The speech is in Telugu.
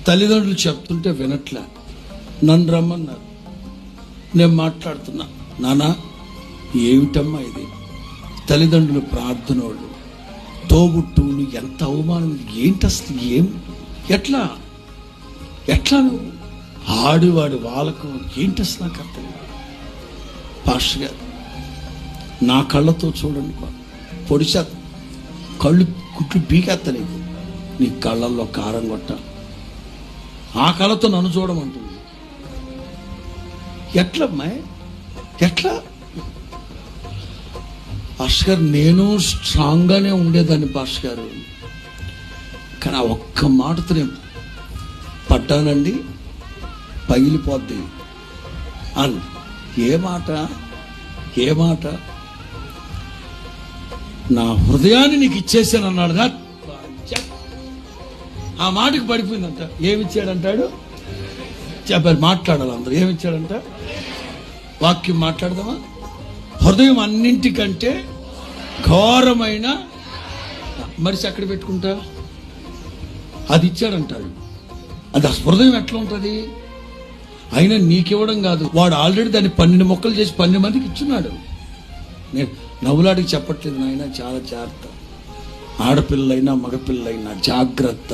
తల్లిదండ్రులు చెప్తుంటే వినట్లే, నన్ను రమ్మన్నారు. నేను మాట్లాడుతున్నా, నానా ఏమిటమ్మా ఇది, తల్లిదండ్రులు ప్రార్థనోళ్ళు, తోబుట్టువులు, ఎంత అవమానం, ఏంటి అసలు, ఎట్లా నువ్వు ఆడివాడి వాళ్ళకు ఏంటి అసలు, నాకు అర్థం కాదు. పాస్టర్ గారు నా కళ్ళతో చూడండి, పొడిచా కళ్ళు కుట్లు పీకేస్తా, నీ కళ్ళల్లో కారం కొట్ట, ఆ కళ్ళతో నన్ను చూడమంటుంది. ఎట్లమ్మాయి, ఎట్లా? పాస్టర్ గారు నేను స్ట్రాంగ్గానే ఉండేదాన్ని పాస్టర్ గారు, కానీ ఆ ఒక్క మాటతో నేను పడ్డానండి, పగిలిపోద్ది అని. ఏ మాట నా హృదయాన్ని నీకు ఇచ్చేసాను అన్నాడుగా, ఆ మాటకి పడిపోయిందంట. ఏమిచ్చాడంటాడు చెప్పారు, మాట్లాడాలి అందరూ. ఏమిచ్చాడంట? వాక్యం మాట్లాడదామా? హృదయం అన్నింటికంటే ఘోరమైన మనిషి ఎక్కడ పెట్టుకుంటా, అది ఇచ్చాడంటాడు. అది ఆ హృదయం ఎట్లా ఉంటుంది? అయినా నీకివ్వడం కాదు, వాడు ఆల్రెడీ దాన్ని 12 ముక్కలు చేసి 12 మందికి ఇచ్చున్నాడు. నేను నవ్వులాడికి చెప్పట్లేదు నాయన, చాలా జాగ్రత్త. ఆడపిల్లలైనా మగపిల్లలైనా జాగ్రత్త.